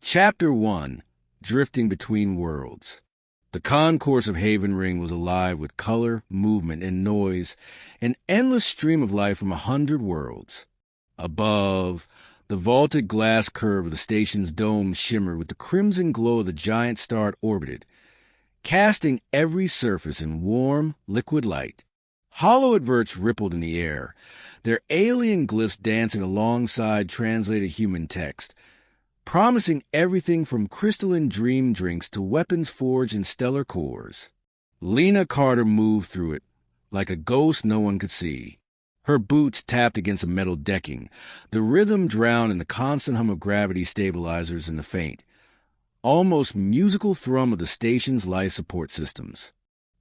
Chapter 1. Drifting Between Worlds. The concourse of Haven Ring was alive with color, movement, and noise, an endless stream of life from 100 worlds. Above, the vaulted glass curve of the station's dome shimmered with the crimson glow of the giant star it orbited, casting every surface in warm, liquid light. Hollow adverts rippled in the air, their alien glyphs dancing alongside translated human text, promising everything from crystalline dream drinks to weapons forged in stellar cores. Lena Carter moved through it, like a ghost no one could see. Her boots tapped against a metal decking, the rhythm drowned in the constant hum of gravity stabilizers and the faint, almost musical thrum of the station's life support systems.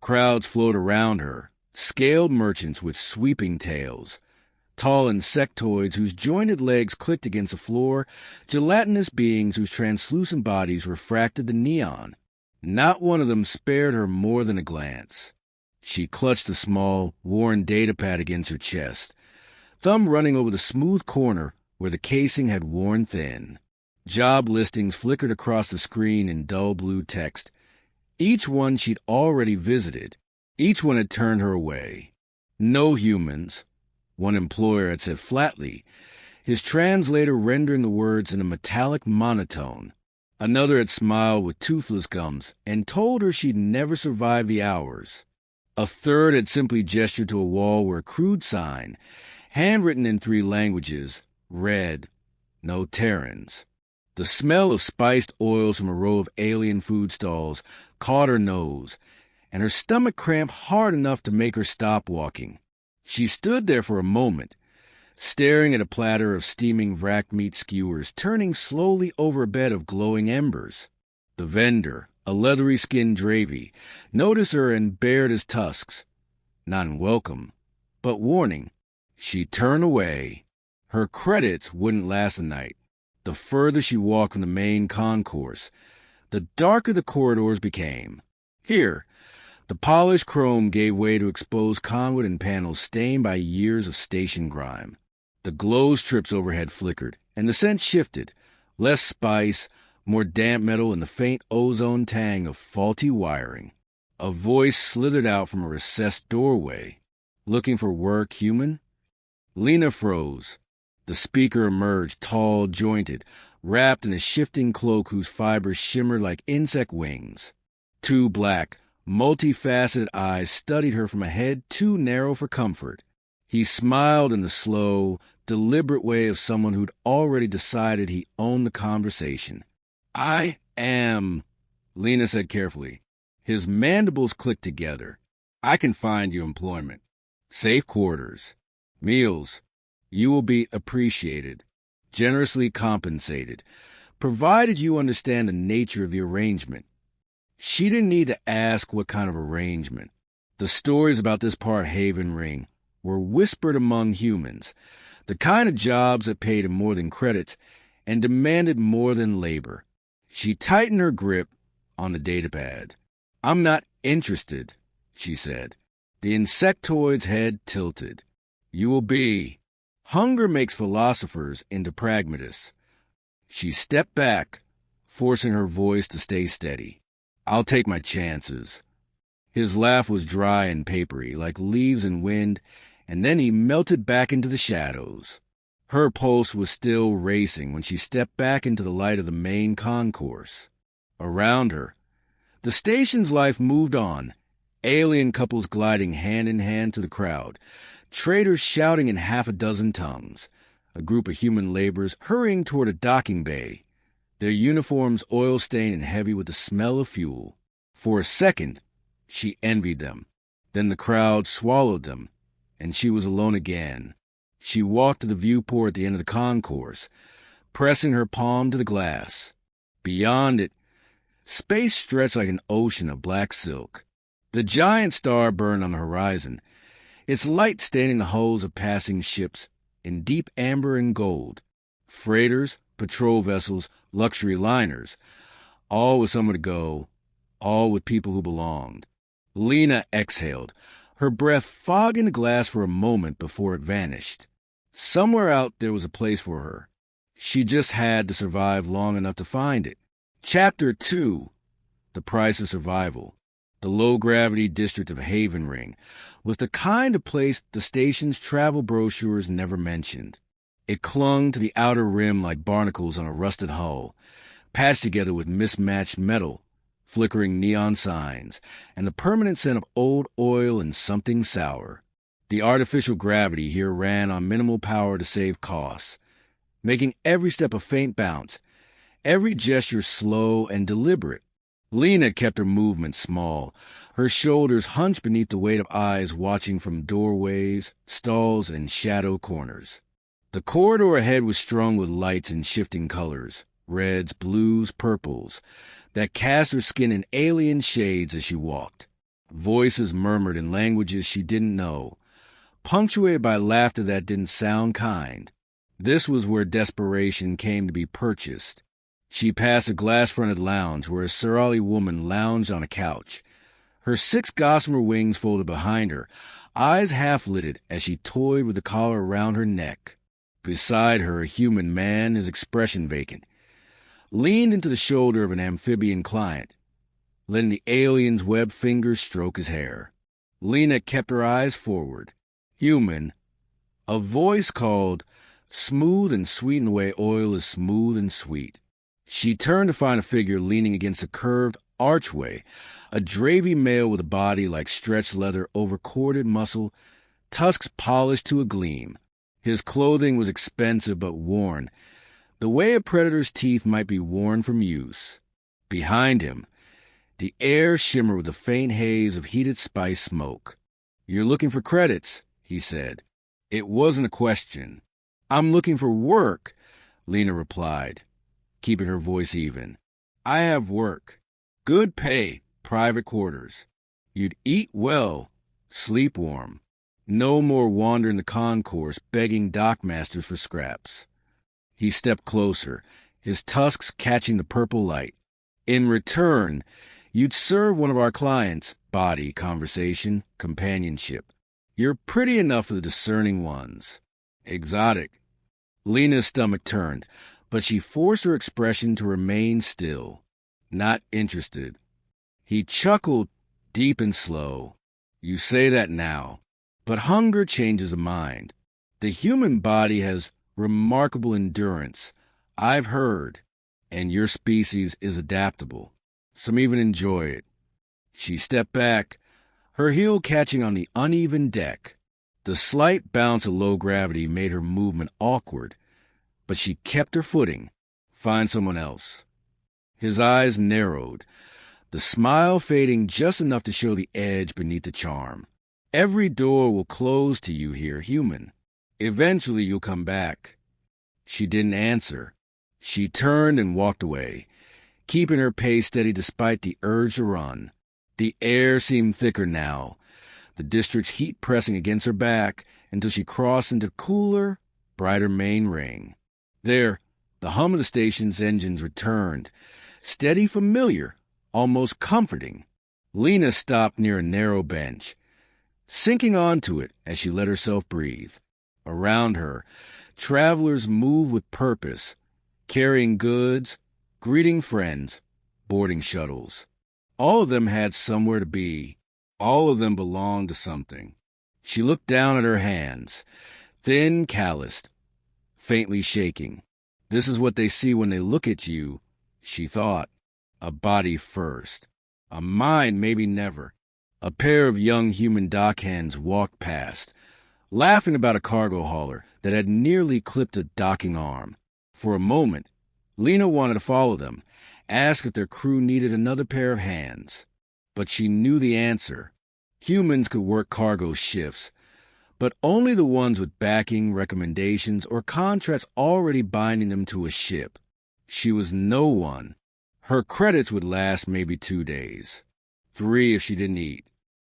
Crowds flowed around her, scaled merchants with sweeping tails, tall insectoids whose jointed legs clicked against the floor, gelatinous beings whose translucent bodies refracted the neon. Not one of them spared her more than a glance. She clutched the small, worn datapad against her chest, thumb running over the smooth corner where the casing had worn thin. Job listings flickered across the screen in dull blue text. Each one she'd already visited. Each one had turned her away. No humans, one employer had said flatly, his translator rendering the words in a metallic monotone. Another had smiled with toothless gums and told her she'd never survive the hours. A third had simply gestured to a wall where a crude sign, handwritten in 3 languages, read, "No Terrans." The smell of spiced oils from a row of alien food stalls caught her nose, and her stomach cramped hard enough to make her stop walking. She stood there for a moment, staring at a platter of steaming vrac meat skewers turning slowly over a bed of glowing embers. The vendor, a leathery-skinned Dravey, noticed her and bared his tusks. Not in welcome, but warning. She turned away. Her credits wouldn't last a night. The further she walked from the main concourse, the darker the corridors became. Here, the polished chrome gave way to exposed conduit and panels stained by years of station grime. The glow strips overhead flickered, and the scent shifted, less spice, more damp metal, and the faint ozone tang of faulty wiring. A voice slithered out from a recessed doorway. "Looking for work, human?" Lena froze. The speaker emerged, tall, jointed, wrapped in a shifting cloak whose fibers shimmered like insect wings. 2 black, multifaceted eyes studied her from a head too narrow for comfort. He smiled in the slow, deliberate way of someone who'd already decided he owned the conversation. "I am," Lena said carefully. His mandibles clicked together. "I can find you employment. Safe quarters. Meals. You will be appreciated. Generously compensated. Provided you understand the nature of the arrangement." She didn't need to ask what kind of arrangement. The stories about this part of Haven Ring were whispered among humans, the kind of jobs that paid more than credits and demanded more than labor. She tightened her grip on the datapad. "I'm not interested," she said. The insectoid's head tilted. "You will be. Hunger makes philosophers into pragmatists." She stepped back, forcing her voice to stay steady. "I'll take my chances." His laugh was dry and papery, like leaves in wind, and then he melted back into the shadows. Her pulse was still racing when she stepped back into the light of the main concourse. Around her, the station's life moved on, alien couples gliding hand in hand through the crowd, traders shouting in 6 tongues, a group of human laborers hurrying toward a docking bay, their uniforms oil-stained and heavy with the smell of fuel. For a second, she envied them. Then the crowd swallowed them, and she was alone again. She walked to the viewport at the end of the concourse, pressing her palm to the glass. Beyond it, space stretched like an ocean of black silk. The giant star burned on the horizon, its light staining the hulls of passing ships in deep amber and gold. Freighters, patrol vessels, luxury liners, all with somewhere to go, all with people who belonged. Lena exhaled, her breath fogging the glass for a moment before it vanished. Somewhere out there was a place for her. She just had to survive long enough to find it. Chapter 2, The Price of Survival. The low-gravity district of Haven Ring was the kind of place the station's travel brochures never mentioned. It clung to the outer rim like barnacles on a rusted hull, patched together with mismatched metal, flickering neon signs, and the permanent scent of old oil and something sour. The artificial gravity here ran on minimal power to save costs, making every step a faint bounce, every gesture slow and deliberate. Lena kept her movements small, her shoulders hunched beneath the weight of eyes watching from doorways, stalls, and shadow corners. The corridor ahead was strung with lights in shifting colors, reds, blues, purples, that cast her skin in alien shades as she walked. Voices murmured in languages she didn't know, punctuated by laughter that didn't sound kind. This was where desperation came to be purchased. She passed a glass-fronted lounge where a surly woman lounged on a couch, her 6 gossamer wings folded behind her, eyes half-lidded as she toyed with the collar around her neck. Beside her, a human man, his expression vacant, leaned into the shoulder of an amphibian client, letting the alien's webbed fingers stroke his hair. Lena kept her eyes forward. Human. A voice called, smooth and sweet in the way oil is smooth and sweet. She turned to find a figure leaning against a curved archway, a dravy male with a body like stretched leather over corded muscle, tusks polished to a gleam. His clothing was expensive but worn, the way a predator's teeth might be worn from use. Behind him, the air shimmered with a faint haze of heated spice smoke. "You're looking for credits," he said. It wasn't a question. "I'm looking for work," Lena replied, keeping her voice even. "I have work. Good pay, private quarters. You'd eat well, sleep warm. No more wandering the concourse begging dockmasters for scraps." He stepped closer, his tusks catching the purple light. "In return, you'd serve one of our clients, body, conversation, companionship. You're pretty enough for the discerning ones. Exotic." Lena's stomach turned, but she forced her expression to remain still. Not interested. He chuckled, deep and slow. "You say that now, but hunger changes a mind. The human body has remarkable endurance, I've heard, and your species is adaptable. Some even enjoy it." She stepped back, her heel catching on the uneven deck. The slight bounce of low gravity made her movement awkward, but she kept her footing. "Find someone else." His eyes narrowed, the smile fading just enough to show the edge beneath the charm. "Every door will close to you here, human. Eventually you'll come back." She didn't answer. She turned and walked away, keeping her pace steady despite the urge to run. The air seemed thicker now, the district's heat pressing against her back until she crossed into cooler, brighter main ring. There, the hum of the station's engines returned, steady, familiar, almost comforting. Lena stopped near a narrow bench, sinking onto it as she let herself breathe. Around her, travelers moved with purpose, carrying goods, greeting friends, boarding shuttles. All of them had somewhere to be. All of them belonged to something. She looked down at her hands, thin, calloused, faintly shaking. This is what they see when they look at you, she thought. A body first. A mind maybe never. A pair of young human dockhands walked past, laughing about a cargo hauler that had nearly clipped a docking arm. For a moment, Lena wanted to follow them, ask if their crew needed another pair of hands. But she knew the answer. Humans could work cargo shifts, but only the ones with backing, recommendations, or contracts already binding them to a ship. She was no one. Her credits would last maybe 2 days. 3 if she didn't eat.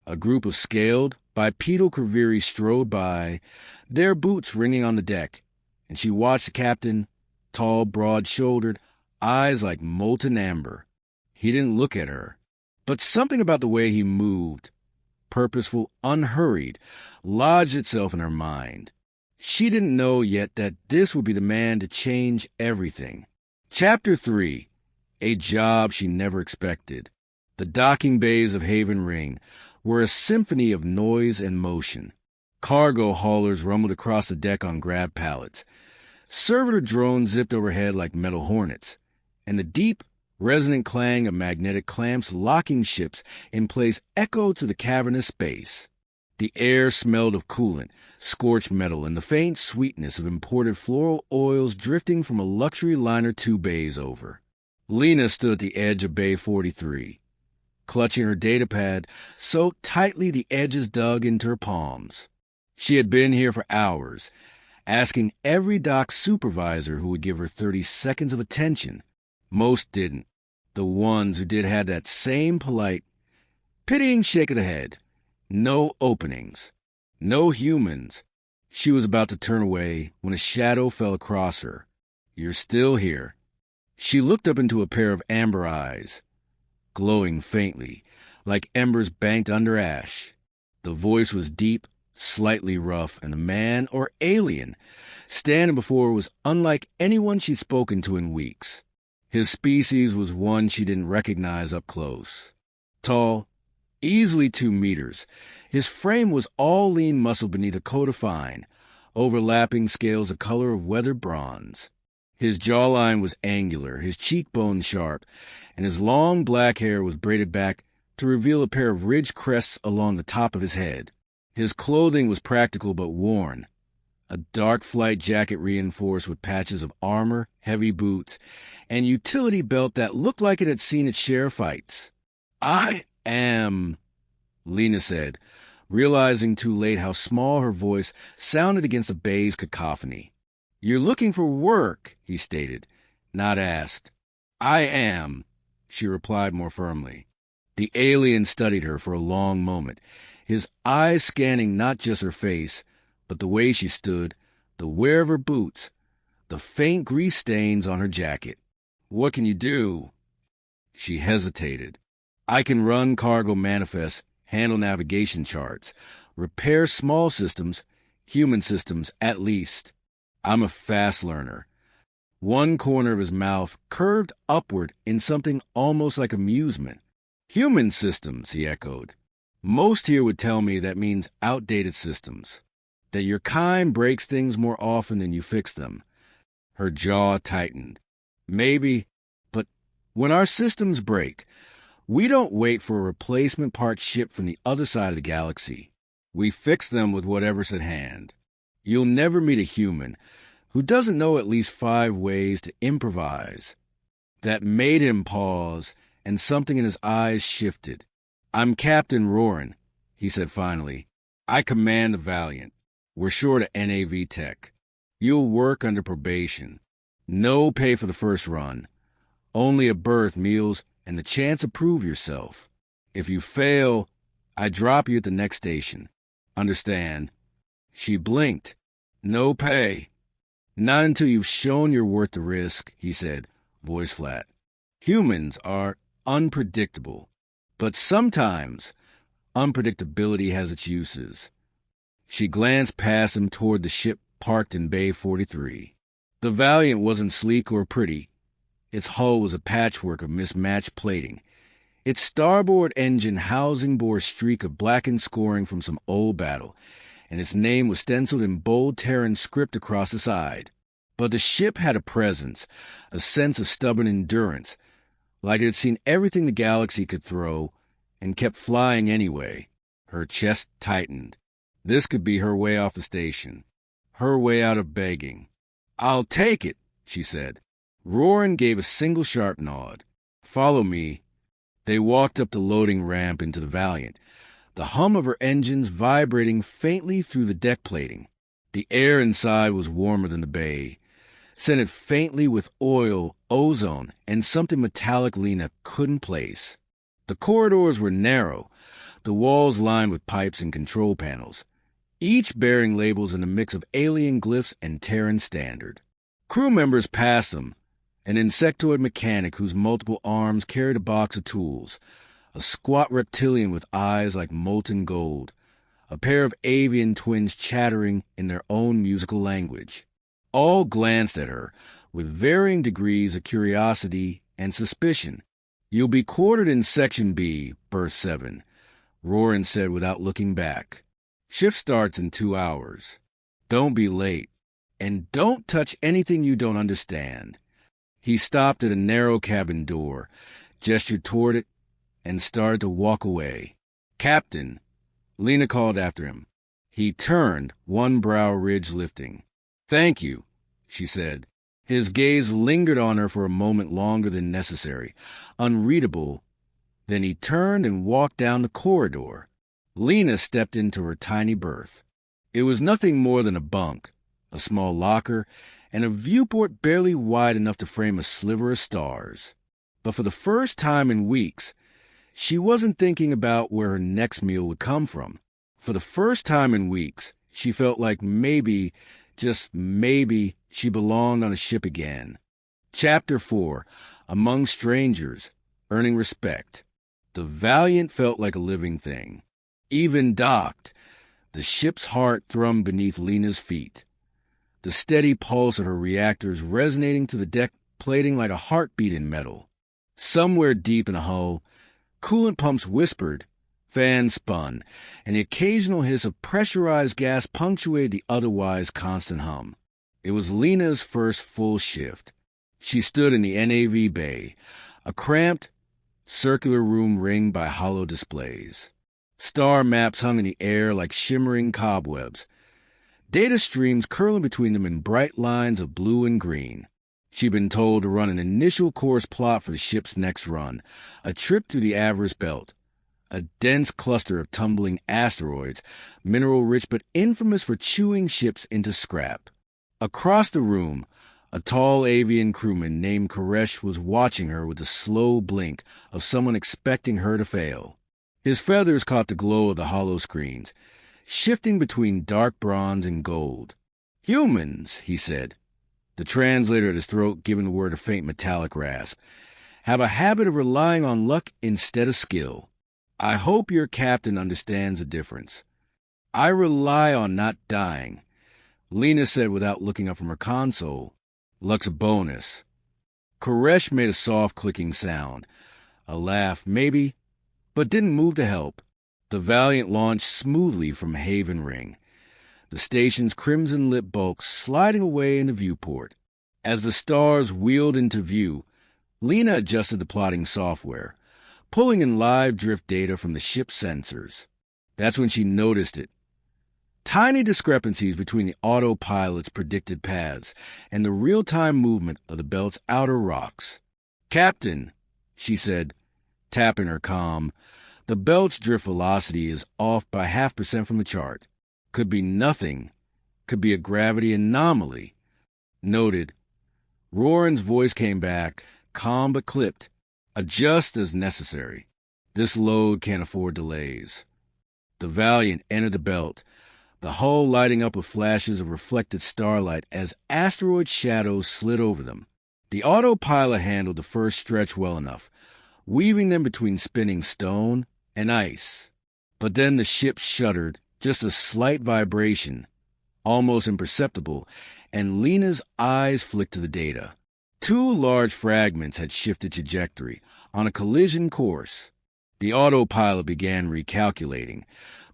A group of scaled, bipedal Kraviri strode by, their boots ringing on the deck, and she watched the captain, tall, broad-shouldered, eyes like molten amber. He didn't look at her, but something about the way he moved, purposeful, unhurried, lodged itself in her mind. She didn't know yet that this would be the man to change everything. Chapter 3. A job she never expected. The docking bays of Haven Ring were a symphony of noise and motion. Cargo haulers rumbled across the deck on grab pallets. Servitor drones zipped overhead like metal hornets, and the deep, resonant clang of magnetic clamps locking ships in place echoed to the cavernous space. The air smelled of coolant, scorched metal, and the faint sweetness of imported floral oils drifting from a luxury liner 2 bays over. Lena stood at the edge of Bay 43, clutching her datapad so tightly the edges dug into her palms. She had been here for hours, asking every dock supervisor who would give her 30 seconds of attention. Most didn't. The ones who did had that same polite, pitying shake of the head. No openings. No humans. She was about to turn away when a shadow fell across her. "You're still here." She looked up into a pair of amber eyes, glowing faintly, like embers banked under ash. The voice was deep, slightly rough, and the man, or alien, standing before her was unlike anyone she'd spoken to in weeks. His species was one she didn't recognize up close. Tall, easily 2 meters, his frame was all lean muscle beneath a coat of fine, overlapping scales the color of weathered bronze. His jawline was angular, his cheekbones sharp, and his long black hair was braided back to reveal a pair of ridged crests along the top of his head. His clothing was practical but worn. A dark flight jacket reinforced with patches of armor, heavy boots, and utility belt that looked like it had seen its share of fights. "I am," Lena said, realizing too late how small her voice sounded against the bay's cacophony. "You're looking for work," he stated, not asked. "I am," she replied more firmly. The alien studied her for a long moment, his eyes scanning not just her face, but the way she stood, the wear of her boots, the faint grease stains on her jacket. "What can you do?" She hesitated. "I can run cargo manifests, handle navigation charts, repair small systems, human systems at least. I'm a fast learner." One corner of his mouth curved upward in something almost like amusement. "Human systems," he echoed. "Most here would tell me that means outdated systems, that your kind breaks things more often than you fix them." Her jaw tightened. "Maybe, but when our systems break, we don't wait for a replacement part shipped from the other side of the galaxy. We fix them with whatever's at hand. You'll never meet a human who doesn't know at least 5 ways to improvise." That made him pause, and something in his eyes shifted. "I'm Captain Rhoran," he said finally. "I command the Valiant. We're short of NAV tech. You'll work under probation. No pay for the first run. Only a berth, meals, and the chance to prove yourself. If you fail, I drop you at the next station. Understand?" She blinked. "No pay." "Not until you've shown you're worth the risk," he said, voice flat. "Humans are unpredictable, but sometimes unpredictability has its uses." She glanced past him toward the ship parked in Bay 43. The Valiant wasn't sleek or pretty. Its hull was a patchwork of mismatched plating. Its starboard engine housing bore a streak of blackened scoring from some old battle, and its name was stenciled in bold Terran script across the side. But the ship had a presence, a sense of stubborn endurance, like it had seen everything the galaxy could throw, and kept flying anyway. Her chest tightened. This could be her way off the station, her way out of begging. "I'll take it," she said. Rhoran gave a single sharp nod. "Follow me." They walked up the loading ramp into the Valiant, the hum of her engines vibrating faintly through the deck plating. The air inside was warmer than the bay, scented faintly with oil, ozone, and something metallic Lena couldn't place. The corridors were narrow, the walls lined with pipes and control panels, each bearing labels in a mix of alien glyphs and Terran standard. Crew members passed them, an insectoid mechanic whose multiple arms carried a box of tools, a squat reptilian with eyes like molten gold, a pair of avian twins chattering in their own musical language. All glanced at her, with varying degrees of curiosity and suspicion. "You'll be quartered in Section B, Berth 7, Rhoran said without looking back. "Shift starts in 2 hours. Don't be late, and don't touch anything you don't understand." He stopped at a narrow cabin door, gestured toward it, and started to walk away. "Captain," Lena called after him. He turned, one brow ridge lifting. "Thank you," she said. His gaze lingered on her for a moment longer than necessary, unreadable. Then he turned and walked down the corridor. Lena stepped into her tiny berth. It was nothing more than a bunk, a small locker, and a viewport barely wide enough to frame a sliver of stars. But for the first time in weeks, she wasn't thinking about where her next meal would come from. For the first time in weeks, she felt like maybe, just maybe, she belonged on a ship again. Chapter 4, Among Strangers, Earning Respect. The Valiant felt like a living thing. Even docked, the ship's heart thrummed beneath Lena's feet, the steady pulse of her reactors resonating to the deck plating like a heartbeat in metal. Somewhere deep in the hull, coolant pumps whispered, fans spun, and the occasional hiss of pressurized gas punctuated the otherwise constant hum. It was Lena's first full shift. She stood in the NAV bay, a cramped, circular room ringed by hollow displays. Star maps hung in the air like shimmering cobwebs, data streams curling between them in bright lines of blue and green. She'd been told to run an initial course plot for the ship's next run, a trip through the Avaris Belt, a dense cluster of tumbling asteroids, mineral-rich but infamous for chewing ships into scrap. Across the room, a tall avian crewman named Koresh was watching her with the slow blink of someone expecting her to fail. His feathers caught the glow of the hollow screens, shifting between dark bronze and gold. "Humans," he said, the translator at his throat giving the word a faint metallic rasp, "have a habit of relying on luck instead of skill. I hope your captain understands the difference." "I rely on not dying," Lena said without looking up from her console. "Luck's a bonus." Koresh made a soft clicking sound, a laugh maybe, but didn't move to help. The Valiant launched smoothly from Haven Ring, the station's crimson-lit bulk sliding away in the viewport. As the stars wheeled into view, Lena adjusted the plotting software, pulling in live drift data from the ship's sensors. That's when she noticed it. Tiny discrepancies between the autopilot's predicted paths and the real-time movement of the belt's outer rocks. "Captain," she said, tapping her comm, "the belt's drift velocity is off by 0.5% from the chart. Could be nothing. Could be a gravity anomaly." "Noted." Rhoran's voice came back, calm but clipped. "Adjust as necessary. This load can't afford delays." The Valiant entered the belt, the hull lighting up with flashes of reflected starlight as asteroid shadows slid over them. The autopilot handled the first stretch well enough, weaving them between spinning stone and ice. But then the ship shuddered, just a slight vibration, almost imperceptible, and Lena's eyes flicked to the data. 2 large fragments had shifted trajectory, on a collision course. The autopilot began recalculating,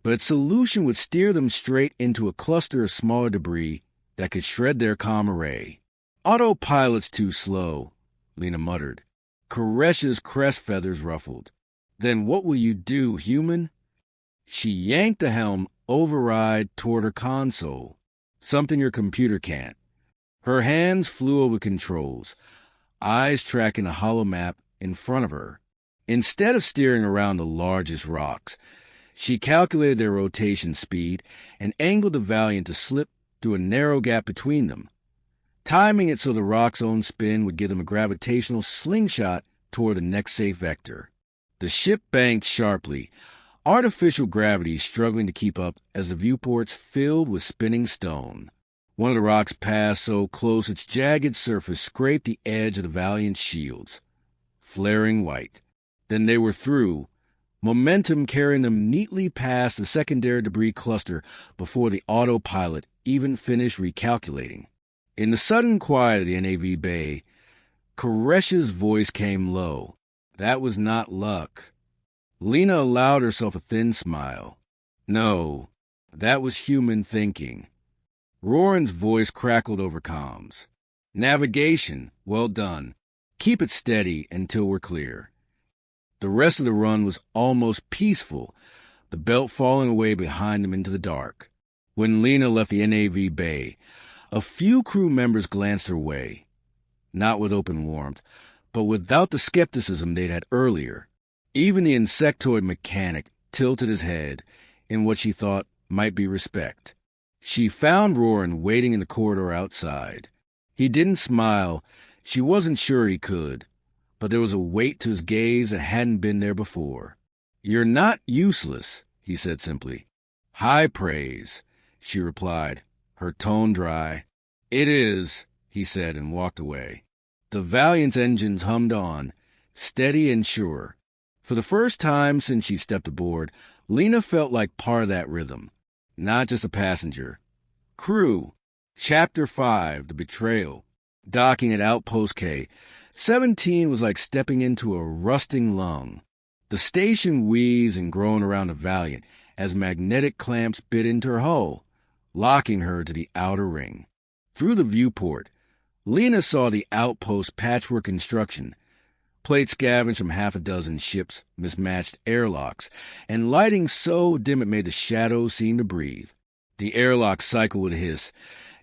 but its solution would steer them straight into a cluster of smaller debris that could shred their comm array. "Autopilot's too slow," Lena muttered. Koresh's crest feathers ruffled. "Then what will you do, human?" She yanked the helm override toward her console, something your computer can't. Her hands flew over controls, eyes tracking a hollow map in front of her. Instead of steering around the largest rocks, she calculated their rotation speed and angled the Valiant to slip through a narrow gap between them, timing it so the rock's own spin would give them a gravitational slingshot toward the next safe vector. The ship banked sharply, artificial gravity struggling to keep up as the viewports filled with spinning stone. One of the rocks passed so close its jagged surface scraped the edge of the Valiant's shields, flaring white. Then they were through, momentum carrying them neatly past the secondary debris cluster before the autopilot even finished recalculating. In the sudden quiet of the NAV bay, Koresh's voice came low. That was not luck. Lena allowed herself a thin smile. No, that was human thinking. Rhoran's voice crackled over comms. Navigation, well done. Keep it steady until we're clear. The rest of the run was almost peaceful, the belt falling away behind them into the dark. When Lena left the NAV bay, a few crew members glanced her way, not with open warmth, but without the skepticism they'd had earlier. Even the insectoid mechanic tilted his head in what she thought might be respect. She found Rhoran waiting in the corridor outside. He didn't smile. She wasn't sure he could, but there was a weight to his gaze that hadn't been there before. You're not useless, he said simply. High praise, she replied, her tone dry. It is, he said and walked away. The Valiant's engines hummed on, steady and sure. For the first time since she stepped aboard, Lena felt like part of that rhythm, not just a passenger. Crew, Chapter 5, The Betrayal. Docking at Outpost K, 17 was like stepping into a rusting lung. The station wheezed and groaned around the Valiant as magnetic clamps bit into her hull, locking her to the outer ring. Through the viewport, Lena saw the outpost patchwork construction, plate scavenged from half a dozen ships' mismatched airlocks, and lighting so dim it made the shadows seem to breathe. The airlock cycled with a hiss,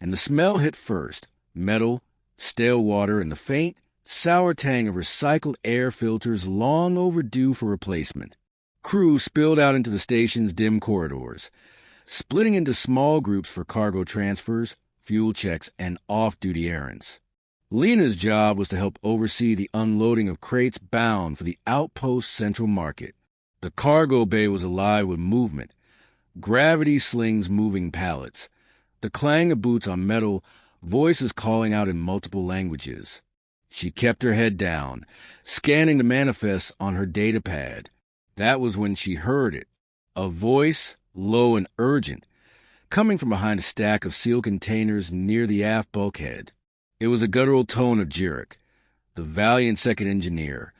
and the smell hit first, metal, stale water, and the faint, sour tang of recycled air filters long overdue for replacement. Crew spilled out into the station's dim corridors, splitting into small groups for cargo transfers, fuel checks, and off-duty errands. Lena's job was to help oversee the unloading of crates bound for the outpost central market. The cargo bay was alive with movement, gravity slings moving pallets, the clang of boots on metal, voices calling out in multiple languages. She kept her head down, scanning the manifests on her datapad. That was when she heard it, a voice, low and urgent, coming from behind a stack of sealed containers near the aft bulkhead. It was a guttural tone of Jurek, the Valiant second engineer,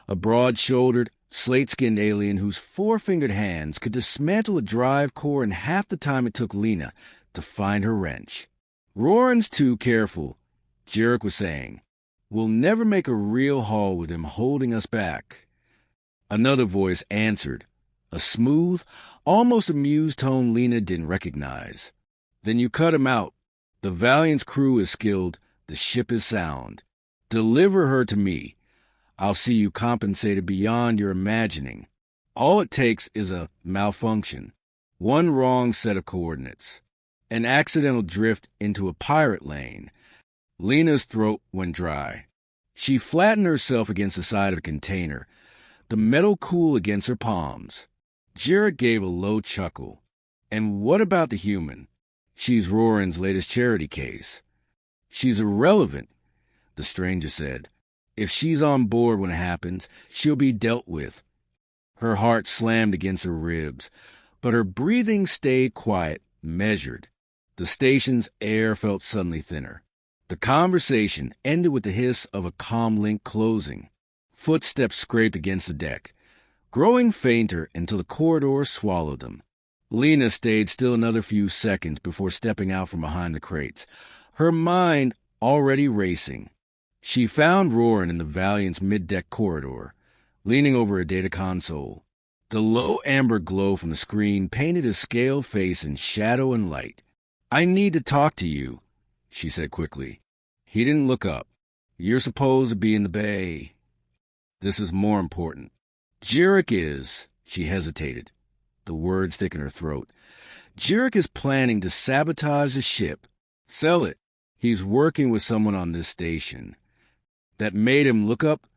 a broad-shouldered, slate-skinned alien whose four-fingered hands could dismantle a drive core in half the time it took Lena to find her wrench. Rhoran's too careful, Jurek was saying. We'll never make a real haul with him holding us back. Another voice answered, a smooth, almost amused tone Lena didn't recognize. Then you cut him out. The Valiant's crew is skilled, the ship is sound. Deliver her to me. I'll see you compensated beyond your imagining. All it takes is a malfunction, one wrong set of coordinates, an accidental drift into a pirate lane. Lena's throat went dry. She flattened herself against the side of the container, the metal cool against her palms. Jarrett gave a low chuckle. And what about the human? She's Rhoran's latest charity case. She's irrelevant, the stranger said. If she's on board when it happens, she'll be dealt with. Her heart slammed against her ribs, but her breathing stayed quiet, measured. The station's air felt suddenly thinner. The conversation ended with the hiss of a comm link closing. Footsteps scraped against the deck, growing fainter until the corridor swallowed them. Lena stayed still another few seconds before stepping out from behind the crates, her mind already racing. She found Rhoran in the Valiant's mid-deck corridor, leaning over a data console. The low amber glow from the screen painted his scaled face in shadow and light. I need to talk to you, she said quickly. He didn't look up. You're supposed to be in the bay. This is more important. Jurek is, she hesitated. The words thick in her throat. Jurek is planning to sabotage the ship. Sell it. He's working with someone on this station. That made him look up,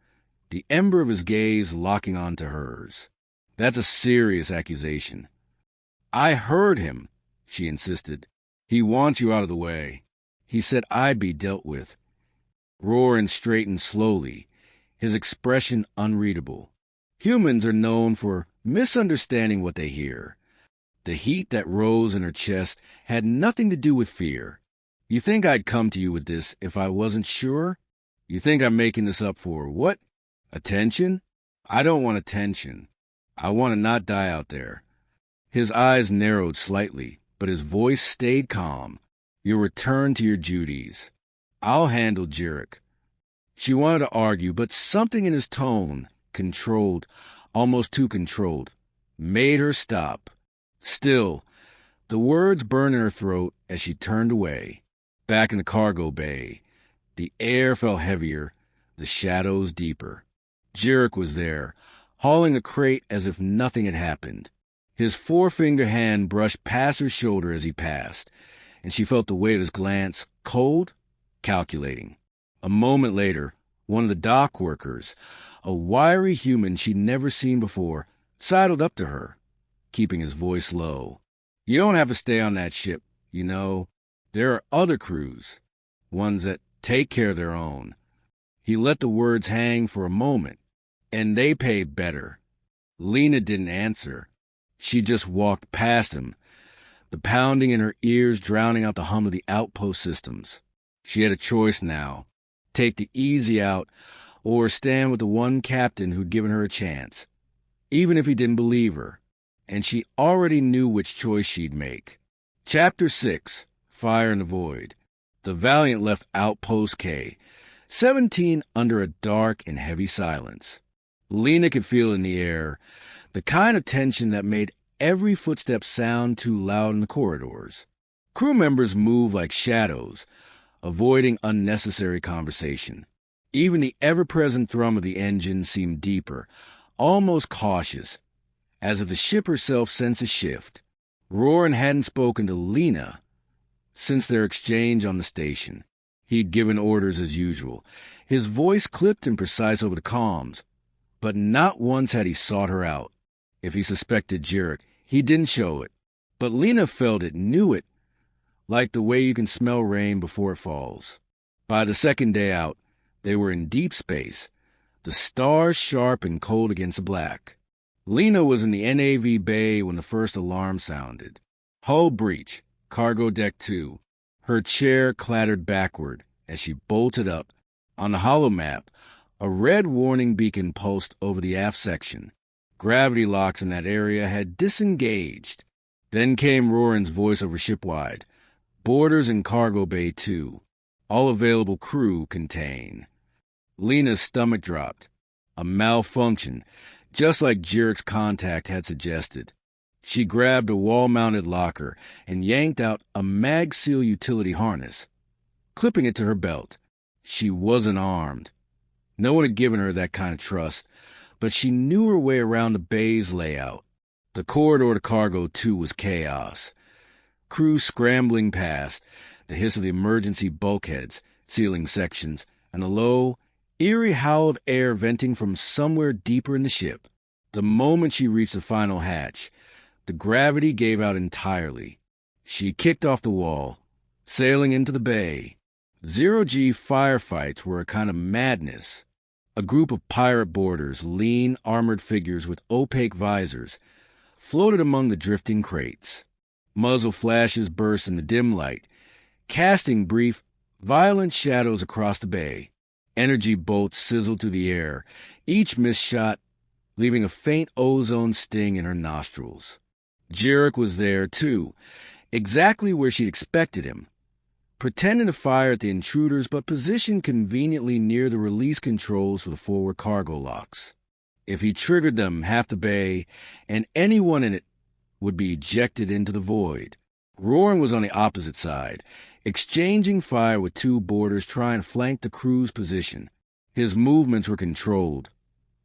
the ember of his gaze locking onto hers. That's a serious accusation. I heard him, she insisted. He wants you out of the way. He said I'd be dealt with. Rhoran straightened slowly, his expression unreadable. Humans are known for misunderstanding what they hear. The heat that rose in her chest had nothing to do with fear. You think I'd come to you with this if I wasn't sure? You think I'm making this up for what? Attention? I don't want attention. I want to not die out there. His eyes narrowed slightly, but his voice stayed calm. You'll return to your duties. I'll handle Jurek. She wanted to argue, but something in his tone, controlled, almost too controlled, made her stop. Still, the words burned in her throat as she turned away. Back in the cargo bay, the air felt heavier, the shadows deeper. Jurek was there, hauling the crate as if nothing had happened. His forefinger hand brushed past her shoulder as he passed, and she felt the weight of his glance, cold, calculating. A moment later, one of the dock workers, a wiry human she'd never seen before, sidled up to her, keeping his voice low. You don't have to stay on that ship, you know. There are other crews, ones that take care of their own. He let the words hang for a moment, and they pay better. Lena didn't answer. She just walked past him, the pounding in her ears drowning out the hum of the outpost systems. She had a choice now. Take the easy out, or stand with the one captain who'd given her a chance, even if he didn't believe her. And she already knew which choice she'd make. Chapter 6, Fire in the Void. The Valiant left Outpost K, 17 under a dark and heavy silence. Lena could feel in the air, the kind of tension that made every footstep sound too loud in the corridors. Crew members moved like shadows, avoiding unnecessary conversation. Even the ever-present thrum of the engine seemed deeper, almost cautious, as if the ship herself sensed a shift. Rhoran hadn't spoken to Lena since their exchange on the station. He'd given orders as usual, his voice clipped and precise over the comms, but not once had he sought her out. If he suspected Jurek, he didn't show it. But Lena felt it, knew it, like the way you can smell rain before it falls. By the second day out, they were in deep space, the stars sharp and cold against the black. Lena was in the NAV bay when the first alarm sounded. Hull breach, cargo deck 2. Her chair clattered backward as she bolted up. On the holomap, a red warning beacon pulsed over the aft section. Gravity locks in that area had disengaged. Then came Rhoran's voice over shipwide. Boarders in cargo bay 2. All available crew contain. Lena's stomach dropped. A malfunction, just like Jurek's contact had suggested. She grabbed a wall-mounted locker and yanked out a mag-seal utility harness, clipping it to her belt. She wasn't armed. No one had given her that kind of trust, but she knew her way around the bay's layout. The corridor to cargo 2 was chaos. Crew scrambling past, the hiss of the emergency bulkheads, sealing sections, and a low, eerie howl of air venting from somewhere deeper in the ship. The moment she reached the final hatch, the gravity gave out entirely. She kicked off the wall, sailing into the bay. Zero-G firefights were a kind of madness. A group of pirate boarders, lean, armored figures with opaque visors, floated among the drifting crates. Muzzle flashes burst in the dim light, casting brief, violent shadows across the bay. Energy bolts sizzled through the air, each missed shot leaving a faint ozone sting in her nostrils. Jurek was there, too, exactly where she'd expected him, pretending to fire at the intruders but positioned conveniently near the release controls for the forward cargo locks. If he triggered them, half the bay, and anyone in it, would be ejected into the void. Rhoran was on the opposite side, exchanging fire with 2 boarders trying to flank the crew's position. His movements were controlled,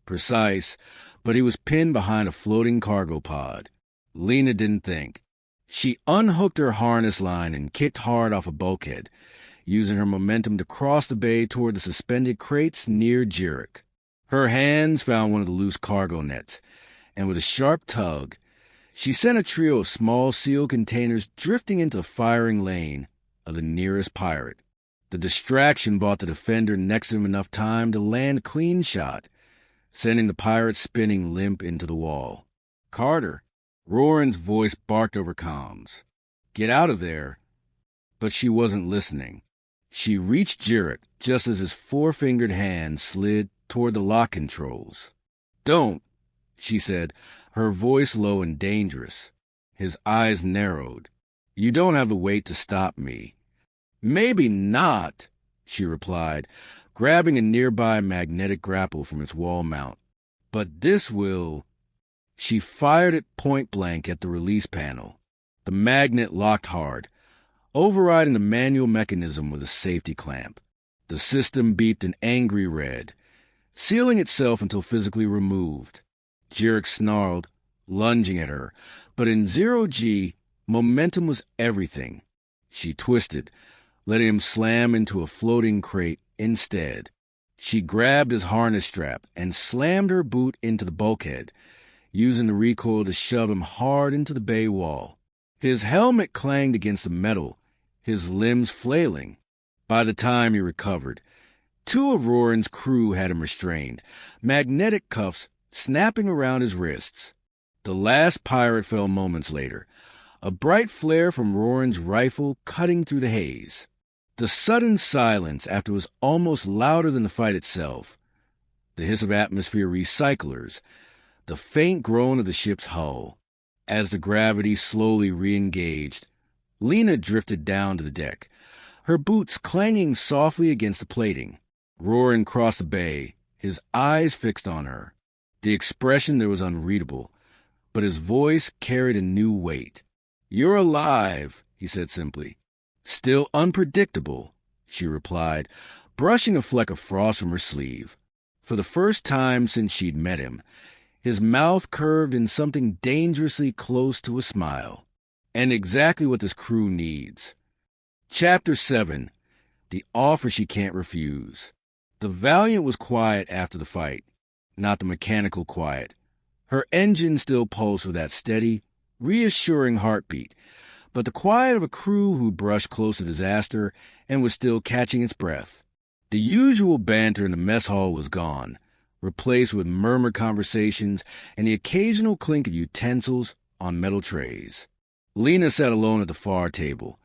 precise, but he was pinned behind a floating cargo pod. Lena didn't think. She unhooked her harness line and kicked hard off a bulkhead, using her momentum to cross the bay toward the suspended crates near Jurek. Her hands found one of the loose cargo nets, and with a sharp tug, she sent a trio of small seal containers drifting into the firing lane of the nearest pirate. The distraction bought the defender next to him enough time to land a clean shot, sending the pirate spinning limp into the wall. Carter. Rhoran's voice barked over comms. Get out of there. But she wasn't listening. She reached Jarek just as his four-fingered hand slid toward the lock controls. Don't, she said, her voice low and dangerous. His eyes narrowed. You don't have the weight to stop me. Maybe not, she replied, grabbing a nearby magnetic grapple from its wall mount. But this will... She fired it point blank at the release panel. The magnet locked hard, overriding the manual mechanism with a safety clamp. The system beeped an angry red, sealing itself until physically removed. Jarek snarled, lunging at her, but in zero-G, momentum was everything. She twisted, letting him slam into a floating crate instead. She grabbed his harness strap and slammed her boot into the bulkhead, using the recoil to shove him hard into the bay wall. His helmet clanged against the metal, his limbs flailing. By the time he recovered, two of Rhoran's crew had him restrained, magnetic cuffs snapping around his wrists. The last pirate fell moments later, a bright flare from Rhoran's rifle cutting through the haze. The sudden silence after was almost louder than the fight itself. The hiss of atmosphere recyclers, the faint groan of the ship's hull. As the gravity slowly re-engaged, Lena drifted down to the deck, her boots clanging softly against the plating. Rhoran crossed the bay, his eyes fixed on her. The expression there was unreadable, but his voice carried a new weight. You're alive, he said simply. Still unpredictable, she replied, brushing a fleck of frost from her sleeve. For the first time since she'd met him, his mouth curved in something dangerously close to a smile. And exactly what this crew needs. Chapter 7. The Offer She Can't Refuse. The Valiant was quiet after the fight, not the mechanical quiet. Her engine still pulsed with that steady, reassuring heartbeat, but the quiet of a crew who brushed close to disaster and was still catching its breath. The usual banter in the mess hall was gone, replaced with murmured conversations and the occasional clink of utensils on metal trays. Lena sat alone at the far table,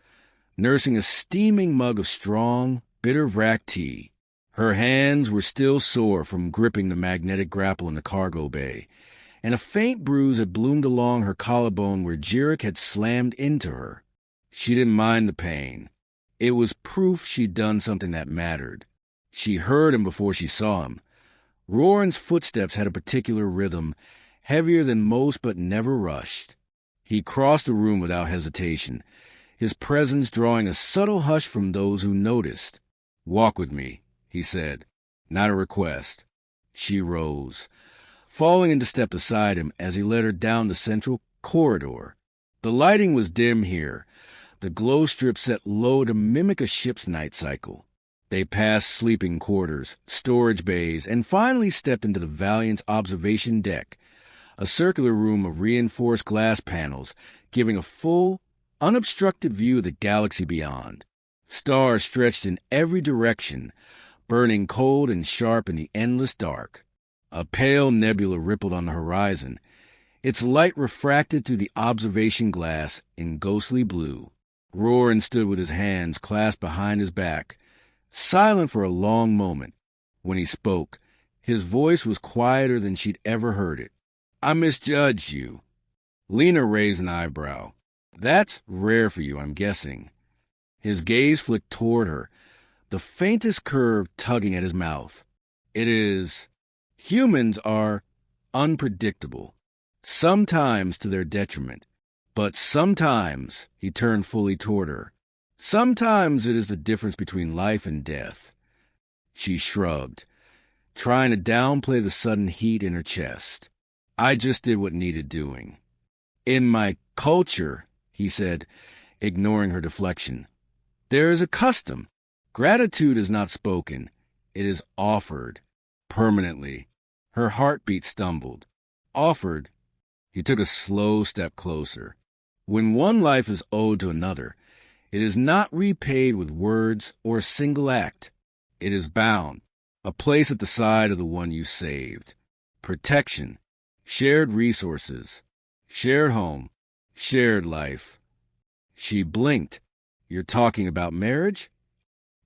nursing a steaming mug of strong, bitter vrac tea. Her hands were still sore from gripping the magnetic grapple in the cargo bay, and a faint bruise had bloomed along her collarbone where Jarek had slammed into her. She didn't mind the pain. It was proof she'd done something that mattered. She heard him before she saw him. Rhoran's footsteps had a particular rhythm, heavier than most but never rushed. He crossed the room without hesitation, his presence drawing a subtle hush from those who noticed. Walk with me, he said, not a request. She rose, falling into step beside him as he led her down the central corridor. The lighting was dim here, the glow strip set low to mimic a ship's night cycle. They passed sleeping quarters, storage bays, and finally stepped into the Valiant's observation deck, a circular room of reinforced glass panels giving a full, unobstructed view of the galaxy beyond. Stars stretched in every direction, burning cold and sharp in the endless dark. A pale nebula rippled on the horizon, its light refracted through the observation glass in ghostly blue. Rhoran stood with his hands clasped behind his back, silent for a long moment. When he spoke, his voice was quieter than she'd ever heard it. I misjudged you. Lena raised an eyebrow. That's rare for you, I'm guessing. His gaze flicked toward her, the faintest curve tugging at his mouth. It is. Humans are unpredictable, sometimes to their detriment. But sometimes, he turned fully toward her, sometimes it is the difference between life and death. She shrugged, trying to downplay the sudden heat in her chest. I just did what needed doing. In my culture, he said, ignoring her deflection, there is a custom. Gratitude is not spoken. It is offered. Permanently. Her heartbeat stumbled. Offered. He took a slow step closer. When one life is owed to another, it is not repaid with words or a single act. It is bound. A place at the side of the one you saved. Protection. Shared resources. Shared home. Shared life. She blinked. You're talking about marriage?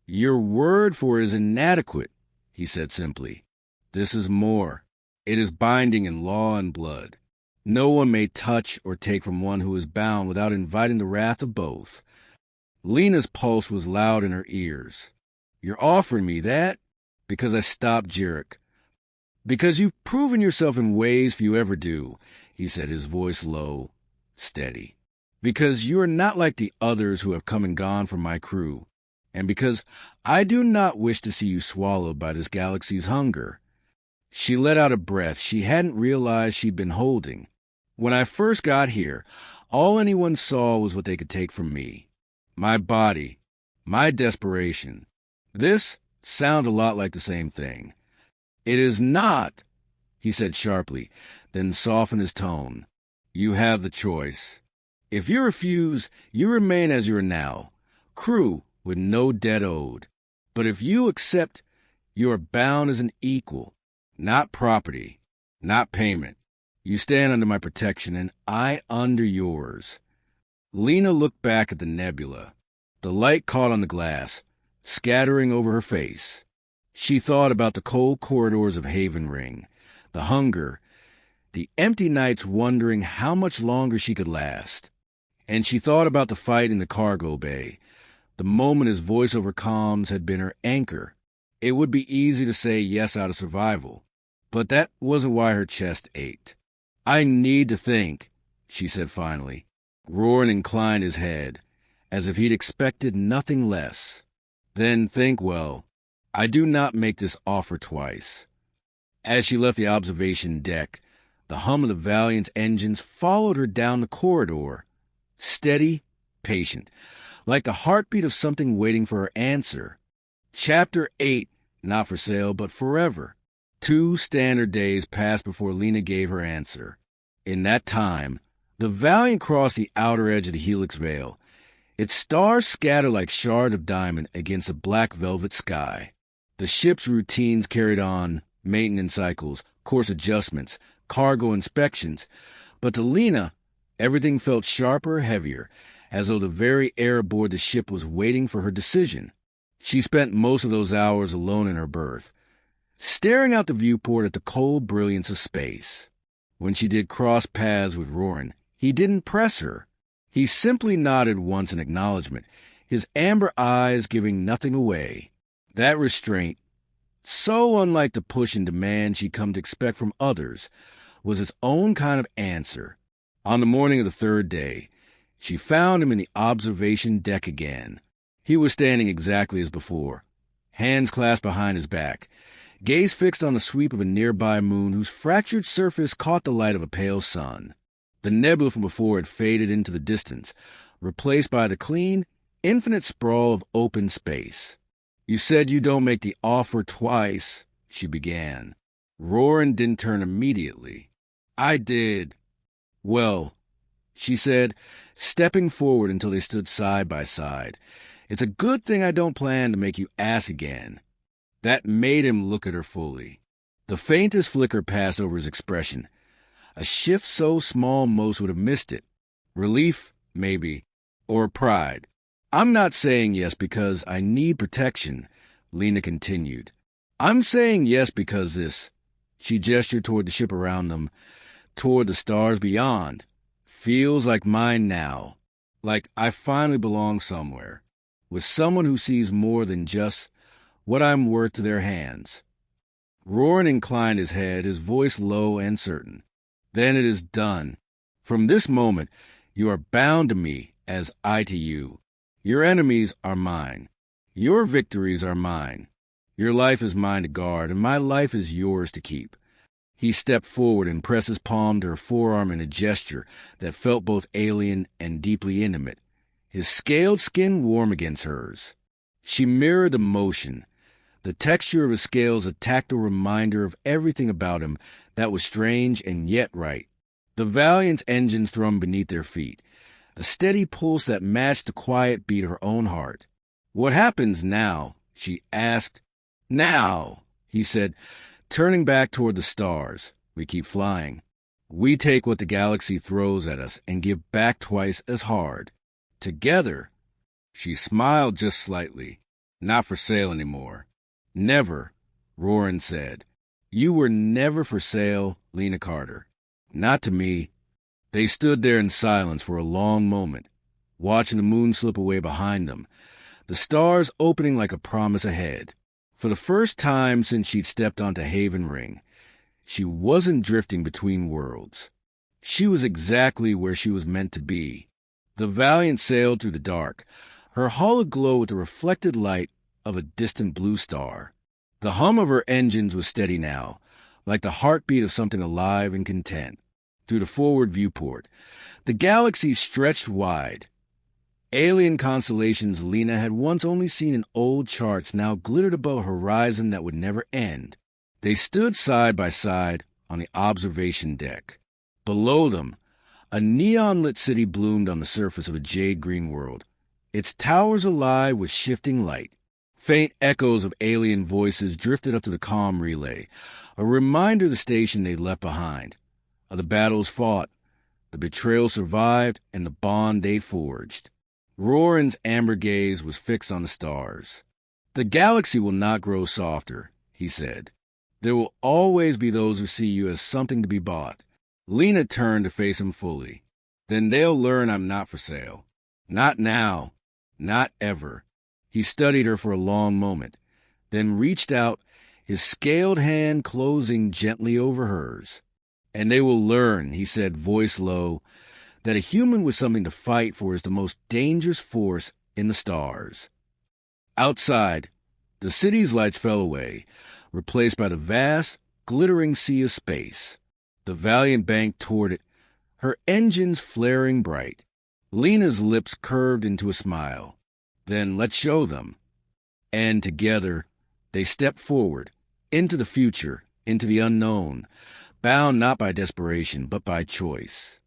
Your word for it is inadequate, he said simply. This is more. It is binding in law and blood. No one may touch or take from one who is bound without inviting the wrath of both. Lena's pulse was loud in her ears. You're offering me that? Because I stopped Jarek. Because you've proven yourself in ways few ever do, he said, his voice low, steady. Because you are not like the others who have come and gone from my crew. And because I do not wish to see you swallowed by this galaxy's hunger. She let out a breath she hadn't realized she'd been holding. When I first got here, all anyone saw was what they could take from me. My body, my desperation. This sounded a lot like the same thing. It is not, he said sharply, then softened his tone. You have the choice. If you refuse, you remain as you are now, crew with no debt owed. But if you accept, you are bound as an equal, not property, not payment. You stand under my protection, and I under yours. Lena looked back at the nebula. The light caught on the glass, scattering over her face. She thought about the cold corridors of Haven Ring, the hunger, the empty nights wondering how much longer she could last. And she thought about the fight in the cargo bay, the moment his voice over comms had been her anchor. It would be easy to say yes out of survival, but that wasn't why her chest ached. I need to think, she said finally. Rhoran inclined his head, as if he'd expected nothing less. Then think well. I do not make this offer twice. As she left the observation deck, the hum of the Valiant's engines followed her down the corridor. Steady, patient, like the heartbeat of something waiting for her answer. Chapter 8, not for sale, but forever. 2 standard days passed before Lena gave her answer. In that time, the Valiant crossed the outer edge of the Helix Veil, its stars scattered like shards of diamond against a black velvet sky. The ship's routines carried on, maintenance cycles, course adjustments, cargo inspections, but to Lena, everything felt sharper, heavier, as though the very air aboard the ship was waiting for her decision. She spent most of those hours alone in her berth, staring out the viewport at the cold brilliance of space. When she did cross paths with Rhoran, he didn't press her. He simply nodded once in acknowledgement, his amber eyes giving nothing away. That restraint, so unlike the push and demand she'd come to expect from others, was its own kind of answer. On the morning of the 3rd day, she found him in the observation deck again. He was standing exactly as before, hands clasped behind his back, gaze fixed on the sweep of a nearby moon whose fractured surface caught the light of a pale sun. The nebula from before had faded into the distance, replaced by the clean, infinite sprawl of open space. You said you don't make the offer twice, she began. Rhoran didn't turn immediately. I did. Well, she said, stepping forward until they stood side by side. It's a good thing I don't plan to make you ask again. That made him look at her fully. The faintest flicker passed over his expression, a shift so small most would have missed it. Relief, maybe, or pride. I'm not saying yes because I need protection, Lena continued. I'm saying yes because this, she gestured toward the ship around them, toward the stars beyond, feels like mine now, like I finally belong somewhere, with someone who sees more than just what I'm worth to their hands. Rhoran inclined his head, his voice low and certain. Then it is done. From this moment, you are bound to me as I to you. Your enemies are mine. Your victories are mine. Your life is mine to guard, and my life is yours to keep. He stepped forward and pressed his palm to her forearm in a gesture that felt both alien and deeply intimate, his scaled skin warm against hers. She mirrored the motion, the texture of his scales a tactile reminder of everything about him that was strange and yet right. The Valiant's engines thrummed beneath their feet, a steady pulse that matched the quiet beat of her own heart. What happens now? She asked. Now, he said, turning back toward the stars. We keep flying. We take what the galaxy throws at us and give back twice as hard. Together, she smiled just slightly. Not for sale anymore. Never, Rhoran said. You were never for sale, Lena Carter. Not to me. They stood there in silence for a long moment, watching the moon slip away behind them, the stars opening like a promise ahead. For the first time since she'd stepped onto Haven Ring, she wasn't drifting between worlds. She was exactly where she was meant to be. The Valiant sailed through the dark, her hull aglow with the reflected light of a distant blue star. The hum of her engines was steady now, like the heartbeat of something alive and content. Through the forward viewport, the galaxy stretched wide. Alien constellations Lena had once only seen in old charts now glittered above a horizon that would never end. They stood side by side on the observation deck. Below them, a neon-lit city bloomed on the surface of a jade-green world, its towers alive with shifting light. Faint echoes of alien voices drifted up to the comm relay, a reminder of the station they'd left behind, of the battles fought, the betrayal survived, and the bond they'd forged. Rhoran's amber gaze was fixed on the stars. The galaxy will not grow softer, he said. There will always be those who see you as something to be bought. Lena turned to face him fully. Then they'll learn I'm not for sale. Not now. Not ever. He studied her for a long moment, then reached out, his scaled hand closing gently over hers. And they will learn, he said, voice low, that a human with something to fight for is the most dangerous force in the stars. Outside, the city's lights fell away, replaced by the vast, glittering sea of space. The Valiant banked toward it, her engines flaring bright. Lena's lips curved into a smile. Then let's show them. And together, they stepped forward, into the future, into the unknown, bound not by desperation, but by choice.